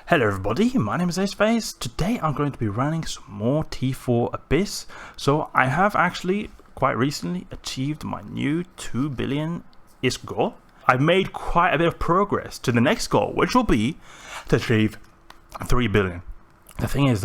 Hello everybody, my name is Aceface. Today I'm going to be running some more T4 Abyss. So I have actually quite recently achieved my new 2 billion ISK goal. I've made quite a bit of progress to the next goal, which will be to achieve 3 billion. The thing is,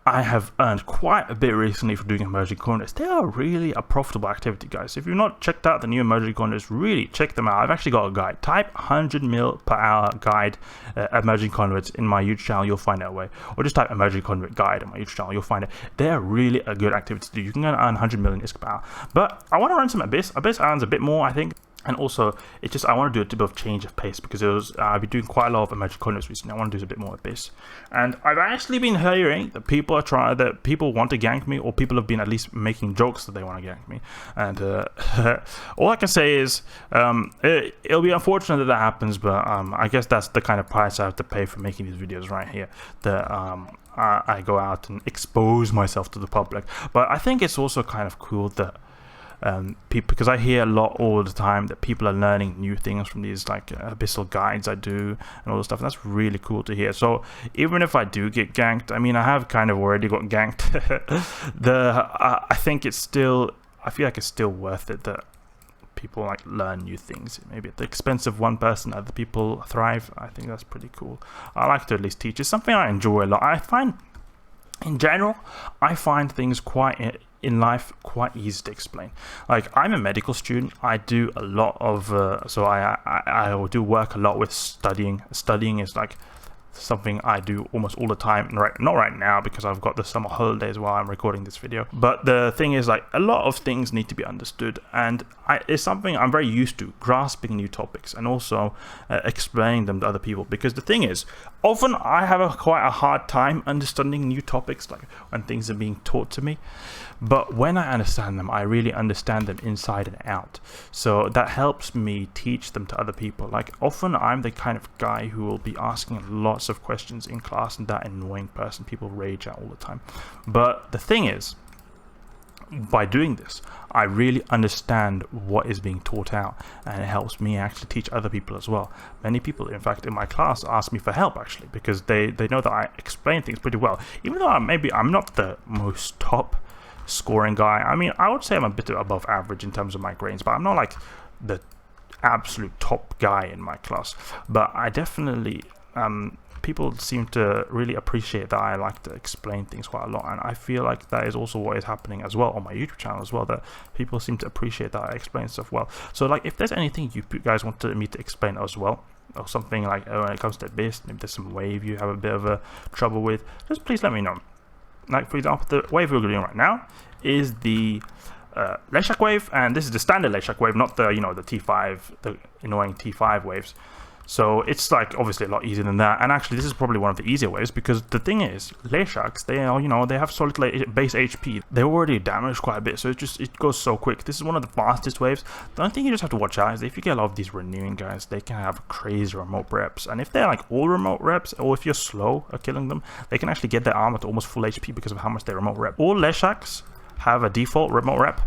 I have earned quite a bit recently for doing emerging conduits. They are really a profitable activity, guys. If you've not checked out the new emerging conduits, really check them out. I've actually got a guide. Type 100 mil per hour guide emerging conduits in my YouTube channel, you'll find it away. Or just type emerging conduit guide on my YouTube channel, you'll find it. They're really a good activity to do. You can earn 100 million ISK per hour. But I want to run some Abyss. Abyss earns a bit more, I think. And also, it's just I want to do a bit of change of pace because I've been doing quite a lot of emerging conduits recently. I want to do a bit more Abyss, and I've actually been hearing that people want to gank me, or people have been at least making jokes that they want to gank me. And all I can say is it'll be unfortunate that happens, but I guess that's the kind of price I have to pay for making these videos right here. That I go out and expose myself to the public, but I think it's also kind of cool that. Because I hear a lot all the time that people are learning new things from these abyssal guides I do and all this stuff, and that's really cool to hear. So even if I do get ganked, I mean, I have kind of already got ganked. I think it's still, I feel like it's still worth it that people learn new things. Maybe at the expense of one person, other people thrive. I think that's pretty cool. I like to at least teach. It's something I enjoy a lot. I find, in general, I find things in life quite easy to explain. I'm a medical student. I do a lot of so I do work a lot with studying. Studying is something I do almost all the time. Not right now because I've got the summer holidays while I'm recording this video, but the thing is, a lot of things need to be understood, and it's something I'm very used to, grasping new topics and also explaining them to other people. Because the thing is, often I have quite a hard time understanding new topics, when things are being taught to me. But when I understand them, I really understand them inside and out. So that helps me teach them to other people. Often I'm the kind of guy who will be asking lots of questions in class, and that annoying person people rage at all the time. But the thing is, by doing this, I really understand what is being taught out, and it helps me actually teach other people as well. Many people, in fact, in my class ask me for help actually, because they know that I explain things pretty well. Even though I'm not the most top scoring guy. I mean, I would say I'm a bit above average in terms of my grades, but I'm not the absolute top guy in my class. But I definitely people seem to really appreciate that I like to explain things quite a lot, and I feel like that is also what is happening as well on my YouTube channel as well, that people seem to appreciate that I explain stuff well. So if there's anything you guys want me to explain as well, or something when it comes to Abyss, maybe there's some wave you have a bit of a trouble with, just please let me know. For example, the wave we're doing right now is the Leshak wave, and this is the standard Leshak wave, not the the T5, the annoying T5 waves. So it's obviously a lot easier than that, and actually this is probably one of the easier waves, because the thing is, Leshaks, they are they have solid base HP. They're already damaged quite a bit, so it goes so quick. This is one of the fastest waves. The only thing you just have to watch out is if you get a lot of these renewing guys, they can have crazy remote reps, and if they're all remote reps, or if you're slow at killing them, they can actually get their armor to almost full HP because of how much they remote rep. All Leshaks have a default remote rep,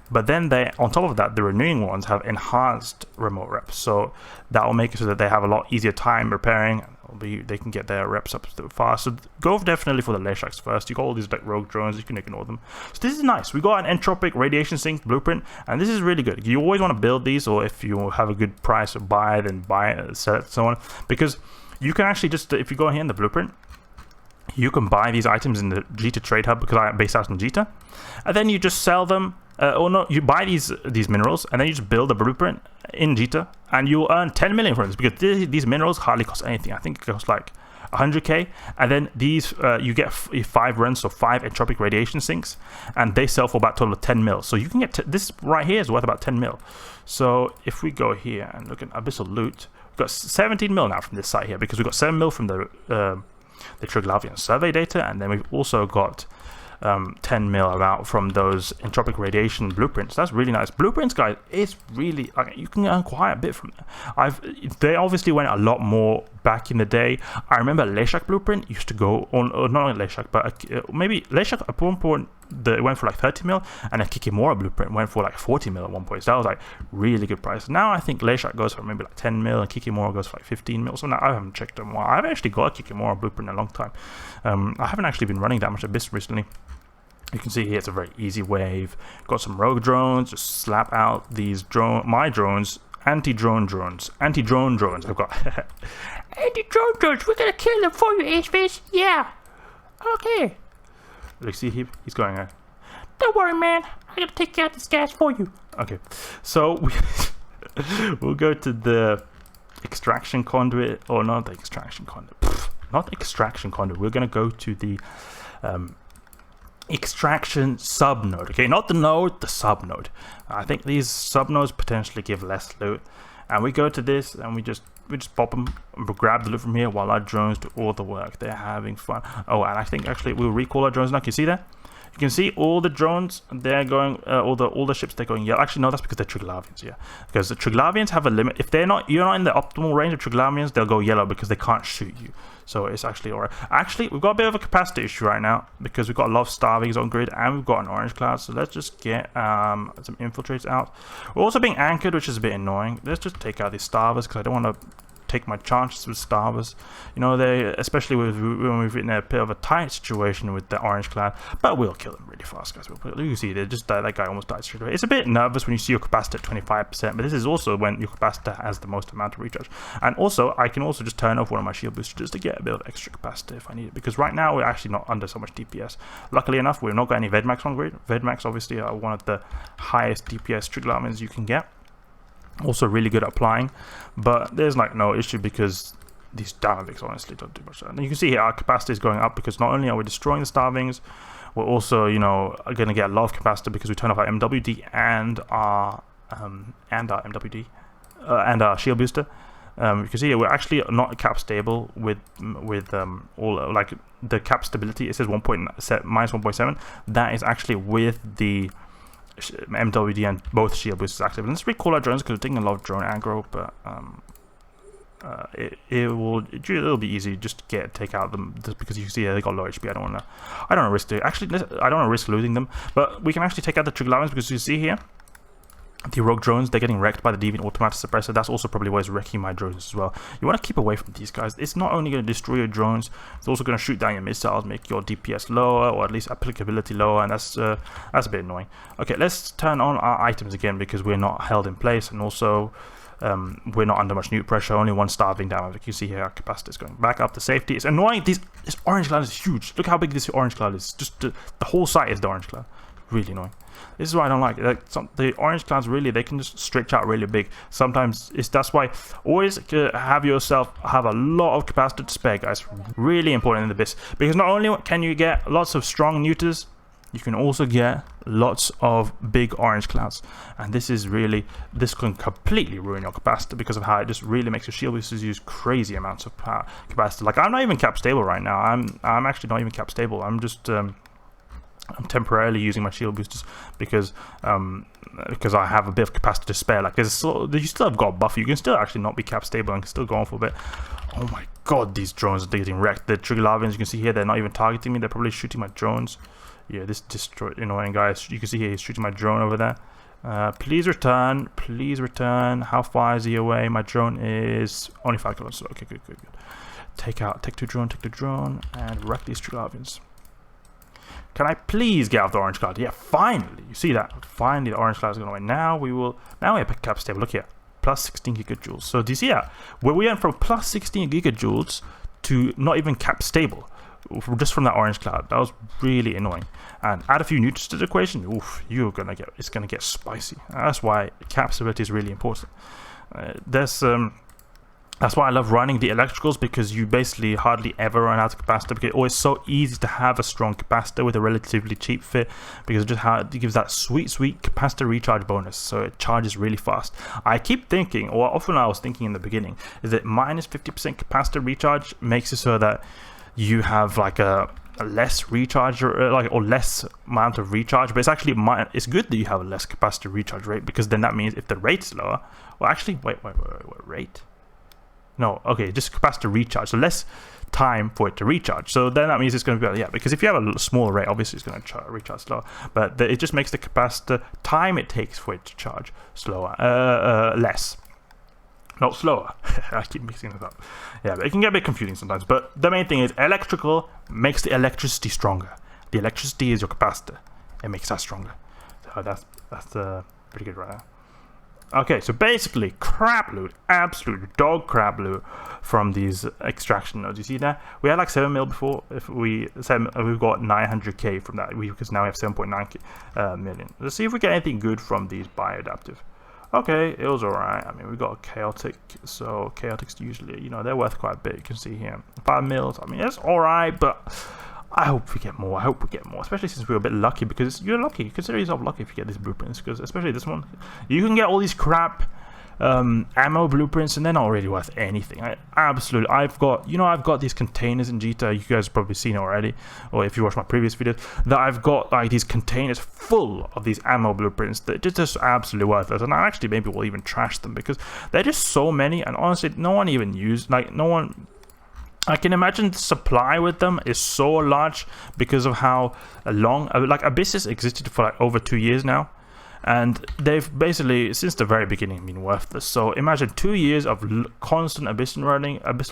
but then on top of that, the renewing ones have enhanced remote reps, so that will make it so that they have a lot easier time repairing. They can get their reps up fast. So go definitely for the Leshaks first. You got all these rogue drones, you can ignore them. So this is nice. We got an entropic radiation sink blueprint, and this is really good. You always want to build these, or if you have a good price to buy, then buy it, sell it, so on, because you can actually just, if you go here in the blueprint, you can buy these items in the Jita trade hub, because I base out in Jita, and then you just sell them. Or no, you buy these minerals, and then you just build a blueprint in Jita, and you'll earn 10 million from this, because these minerals hardly cost anything. I think it costs 100k, and then these you get 5 runs, so 5 entropic radiation sinks, and they sell for about a total of 10 mil. So you can get this right here is worth about 10 mil. So if we go here and look at abyssal loot, we've got 17 mil now from this site here, because we've got 7 mil from the Triglavian survey data, and then we've also got 10 mil about from those entropic radiation blueprints. That's really nice. Blueprints, guys, is really you can earn quite a bit from them. They obviously went a lot more back in the day. I remember Leshak blueprint used to go on, or not only Leshak, but maybe Leshak at one point it went for like 30 mil, and a Kikimora blueprint went for like 40 mil at one point. So that was like really good price. Now I think Leshak goes for maybe like 10 mil, and Kikimora goes for like 15 mil. So now I haven't checked them. Well, I've actually got a Kikimora blueprint in a long time. I haven't actually been running that much Abyss recently. You can see here it's a very easy wave. Got some rogue drones. Just slap out these my drones. Anti-drone drones. Anti-drone drones. I've got anti-drone drones. We're gonna kill them for you, Ace. Yeah. Okay. Look, see he's going. Don't worry, man. I'm gonna take out this gas for you. Okay. So we'll go to the extraction conduit, or not the extraction conduit. Not extraction conduit. We're gonna go to the extraction subnode. Okay, not the node, the subnode. I think these subnodes potentially give less loot, and we go to this and we just pop them and grab the loot from here while our drones do all the work. They're having fun. Oh, and I think actually we'll recall our drones now. Can you see that? You can see all the drones, they're going, all the ships, they're going yellow. Actually, no, that's because they're Triglavians, yeah. Because the Triglavians have a limit. If you're not in the optimal range of Triglavians, they'll go yellow because they can't shoot you. So it's actually alright. Actually, we've got a bit of a capacitor issue right now because we've got a lot of starvings on grid and we've got an orange cloud. So let's just get some infiltrates out. We're also being anchored, which is a bit annoying. Let's just take out these starvers because I don't want to take my chances with starvers. You know, they, especially when we've in a bit of a tight situation with the orange cloud, but we'll kill them really fast, guys. You see, they just that guy almost died straight away. It's a bit nervous when you see your capacitor at 25%, but this is also when your capacitor has the most amount of recharge. And also, I can also just turn off one of my shield boosters just to get a bit of extra capacitor if I need it, because right now we're actually not under so much DPS. Luckily enough, we've not got any Vedmax on grid. Vedmax obviously are one of the highest DPS Triglavians you can get. Also really good at applying, but there's like no issue because these Dynamics honestly don't do much. And you can see here our capacity is going up because not only are we destroying the starvings, we're also, you know, going to get a lot of capacitor because we turn off our MWD and our MWD and our shield booster. You can see here we're actually not cap stable with all like the cap stability. It says minus 1.7. That is actually with the MWD and both shield boosters active. And let's recall our drones because we're taking a lot of drone aggro, but it'll be easy just to take out them just because you can see they got low HP. I don't want to risk it. Actually, I don't want to risk losing them, but we can actually take out the Triglavians because you see here the rogue drones, they're getting wrecked by the deviant automatic suppressor. That's also probably why it's wrecking my drones as well. You want to keep away from these guys. It's not only going to destroy your drones, it's also going to shoot down your missiles, make your DPS lower, or at least applicability lower, and that's a bit annoying. Okay, let's turn on our items again because we're not held in place, and also we're not under much nuke pressure. Only one starving down. Like you see here, our capacitor is going back up to safety. It's annoying. This orange cloud is huge. Look how big this orange cloud is. Just the whole site is the orange cloud. Really annoying. This is why I don't like it. Like the orange clouds, really, they can just stretch out really big. Sometimes that's why always have a lot of capacitor to spare, guys. Really important in the Abyss, because not only can you get lots of strong neuters, you can also get lots of big orange clouds, and this can completely ruin your capacitor because of how it just really makes your shield boosters use crazy amounts of power capacitor. Like I'm not even cap stable right now. I'm actually not even cap stable. I'm just I'm temporarily using my shield boosters because I have a bit of capacity to spare. Like you still have got a buffer. You can still actually not be cap stable and can still go on for a bit. Oh my god, these drones are getting wrecked. The Triglavians, you can see here, they're not even targeting me. They're probably shooting my drones. Yeah, this destroyed, annoying guys. You can see here he's shooting my drone over there. Please return. Please return. How far is he away? My drone is only 5 kilometers. Okay, good. Take the drone, and wreck these Triglavians. Can I please get off the orange cloud? Yeah, finally. You see that? Finally, the orange cloud is going away. Now we have cap stable. Look here, plus 16 gigajoules. So do you see that? Where we went from plus 16 gigajoules to not even cap stable, just from that orange cloud. That was really annoying. And add a few neutrals to the equation. Oof, it's gonna get spicy. That's why cap stability is really important. That's why I love running the electricals, because you basically hardly ever run out of capacitor, because it's always so easy to have a strong capacitor with a relatively cheap fit, because it gives that sweet capacitor recharge bonus, so it charges really fast. I keep thinking, or often I was thinking in the beginning, is that minus 50% capacitor recharge makes it so that you have like a less recharge or less amount of recharge, but it's actually it's good that you have a less capacitor recharge rate, because then that means if the rate's lower, well actually wait, rate? No, okay, just capacitor recharge. So less time for it to recharge. So then that means it's going to be, yeah, because if you have a small array, obviously it's going to recharge slower. But it just makes the capacitor time it takes for it to charge slower, less. Not slower. I keep mixing this up. Yeah, but it can get a bit confusing sometimes. But the main thing is electrical makes the electricity stronger. The electricity is your capacitor. It makes that stronger. So that's pretty good right now. Okay, so basically crap loot, absolute dog crap loot from these extraction nodes. You see that? We had like 7 mil before. If we've got 900k from that, because now we have 7.9 million. Let's see if we get anything good from these bioadaptive. Okay, it was alright. I mean, we got chaotic, so chaotics usually, you know, they're worth quite a bit. You can see here 5 mils. I mean, it's alright, but I hope we get more. I hope we get more, especially since we're a bit lucky, because you're lucky. Consider yourself lucky if you get these blueprints, because especially this one, you can get all these crap ammo blueprints and they're not really worth anything. I've got these containers in Gita. You guys have probably seen already, or if you watch my previous videos, that I've got like these containers full of these ammo blueprints that are just absolutely worthless. And I actually maybe will even trash them because they're just so many, and honestly no one even used, like no one. I can imagine the supply with them is so large because of how long, like Abysses existed for like over 2 years now, and they've basically since the very beginning been worthless. So imagine 2 years of constant abyssal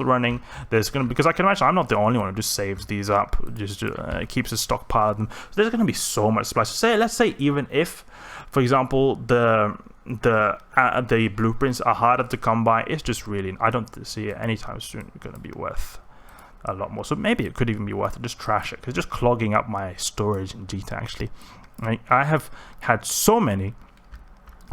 running. There's gonna, because I can imagine I'm not the only one who just saves these up, just keeps a stockpile of them. So there's gonna be so much supply. So let's say even if, for example, the blueprints are harder to come by, it's just really, I don't see it anytime soon gonna be worth a lot more. So maybe it could even be worth it, just trash it, because it's just clogging up my storage in Gita actually. I have had so many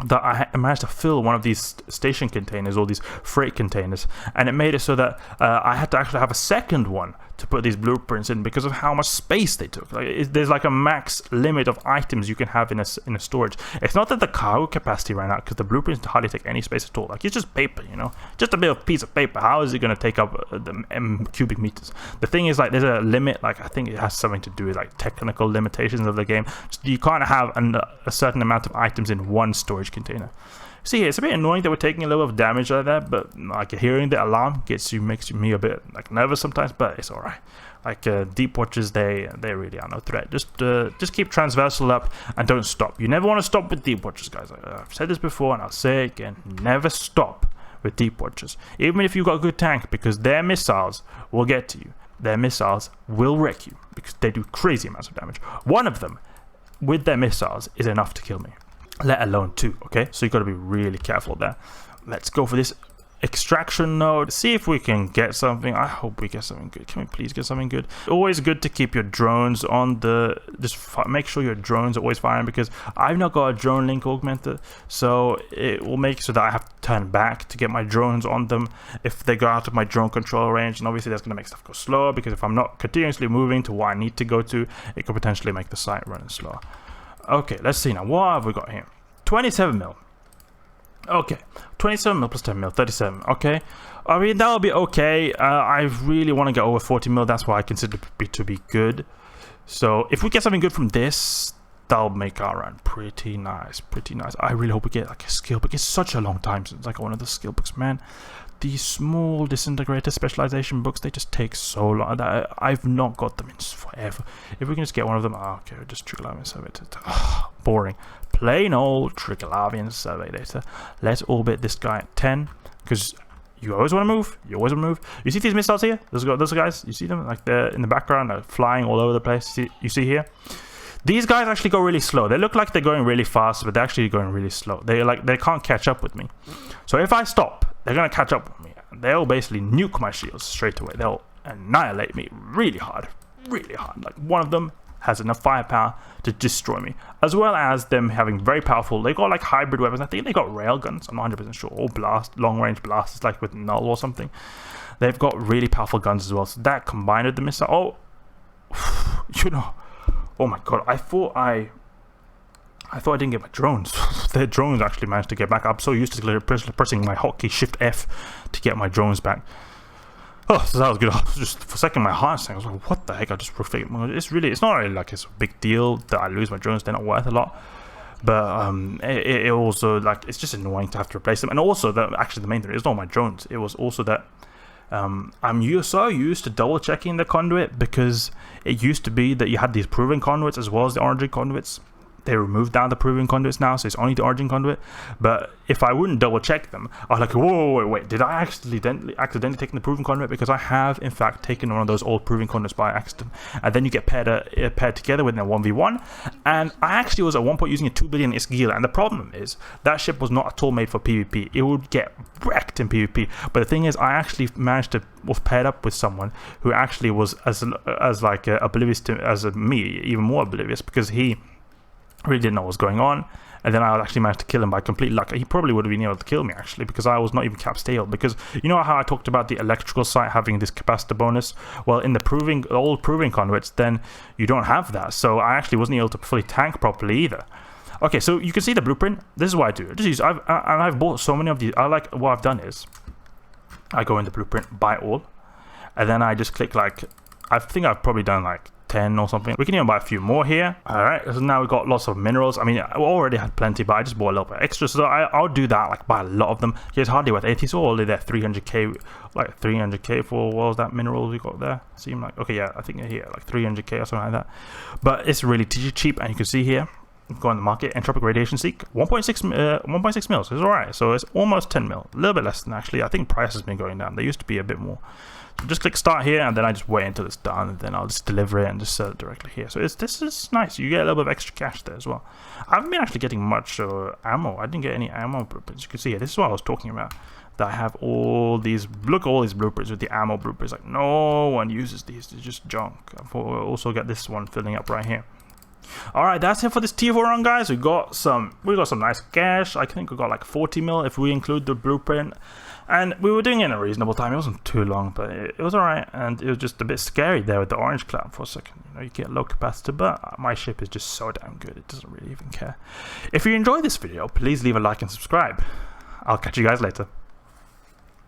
that I managed to fill one of these station containers, or these freight containers, and it made it so that I had to actually have a second one to put these blueprints in because of how much space they took. There's like a max limit of items you can have in a storage. It's not that the cargo capacity ran out, because the blueprints hardly take any space at all. Like, it's just paper, you know, just a bit of piece of paper. How is it going to take up the cubic meters? The thing is, like, there's a limit. Like, I think it has something to do with like technical limitations of the game. Just, you can't have a certain amount of items in one storage container. See, it's a bit annoying that we're taking a little bit of damage like that, but like hearing the alarm makes me a bit like nervous sometimes, but it's alright. Like deep watches, they really are no threat. Just keep transversal up and don't stop. You never want to stop with deep watches, guys. I've said this before and I'll say it again. Never stop with deep watches, even if you've got a good tank, because their missiles will get to you. Their missiles will wreck you because they do crazy amounts of damage. One of them with their missiles is enough to kill me, let alone 2. Okay, so you got to be really careful there. Let's go for this extraction node, see if we can get something. I hope we get something good. Can we please get something good? Always good to keep your drones on the, make sure your drones are always firing, because I've not got a drone link augmented, so it will make so that I have to turn back to get my drones on them if they go out of my drone control range. And obviously that's going to make stuff go slower, because if I'm not continuously moving to where I need to go to, it could potentially make the site running slower. Okay, let's see now. What have we got here? 27 mil. Okay, 27 mil plus 10 mil, 37. Okay, I mean, that'll be okay. I really want to get over 40 mil. That's why I consider it to be good. So if we get something good from this, that'll make our run pretty nice, pretty nice. I really hope we get like a skill book. It's such a long time since I got one of the skill books, man. These small disintegrator specialization books, they just take so long. I've not got them in forever. If we can just get one of them, okay, just Triglavian survey data. Boring. Plain old Triglavian survey data. Let's orbit this guy at 10, because you always want to move. You always want to move. You see these missiles here? Those guys, you see them? Like they're in the background, they're flying all over the place. You see here? These guys actually go really slow. They look like they're going really fast, but they're actually going really slow. They can't catch up with me. So if I stop, they're gonna catch up with me. They'll basically nuke my shields straight away. They'll annihilate me really hard, really hard. Like, one of them has enough firepower to destroy me, as well as them having very powerful. They got like hybrid weapons. I think they got rail guns. I'm not 100% sure. Or long range blasts, like with null or something. They've got really powerful guns as well. So that combined with the missile. Oh, you know. Oh my god, I thought I didn't get my drones. Their drones actually managed to get back. I'm so used to pressing my hotkey Shift F to get my drones back. Oh, so that was good. I was just for a second my heart sank. I was like, what the heck? I just figured, it's not really like it's a big deal that I lose my drones. They're not worth a lot. but it also, like, it's just annoying to have to replace them. And also that actually the main thing is not my drones, it was also that I'm so used to double checking the conduit, because it used to be that you had these proving conduits as well as the origin conduits. They removed down the proving conduits now, so it's only the origin conduit. But if I wouldn't double check them, I was like, whoa, wait, did I accidentally take the proving conduit? Because I have in fact taken one of those old proving conduits by accident, and then you get paired together with a 1v1. And I actually was at one point using a 2 billion ISK Gila, and the problem is that ship was not at all made for PvP. It would get wrecked in PvP. But the thing is, I actually managed to was paired up with someone who actually was as oblivious to as me, even more oblivious, because he really didn't know what was going on. And then I actually managed to kill him by complete luck. He probably would have been able to kill me actually, because I was not even cap stale. Because you know how I talked about the electrical site having this capacitor bonus? Well, in the old proving conduits, then you don't have that. So I actually wasn't able to fully tank properly either. Okay, so you can see the blueprint. This is what I do. I've bought so many of these. What I've done is I go in the blueprint, buy all, and then I just click, like, I think I've probably done like 10 or something. We can even buy a few more here. Alright, so now we've got lots of minerals. I mean, I already had plenty, but I just bought a little bit extra, so I'll do that, like buy a lot of them. It's hardly worth 80, so only there 300k, like 300k for, what was that minerals we got there? Seem like, okay, yeah, I think here like 300k or something like that. But it's really cheap, and you can see here, go on the market, entropic radiation seek, 1.6 mils. It's alright, so it's almost 10 mil, a little bit less than actually. I think price has been going down. They used to be a bit more. So just click start here, and then I just wait until it's done, and then I'll just deliver it and just sell it directly here. So this is nice. You get a little bit of extra cash there as well. I haven't been actually getting much ammo. I didn't get any ammo blueprints. You can see here, this is what I was talking about, that I have all these, look at all these blueprints with the ammo blueprints. Like, no one uses these, they're just junk. I've also got this one filling up right here. Alright, that's it for this T4 run, guys. We got some nice cash. I think we got like 40 mil if we include the blueprint. And we were doing it in a reasonable time. It wasn't too long, but it was alright. And it was just a bit scary there with the orange cloud for a second. You know, you get low capacitor, but my ship is just so damn good. It doesn't really even care. If you enjoyed this video, please leave a like and subscribe. I'll catch you guys later.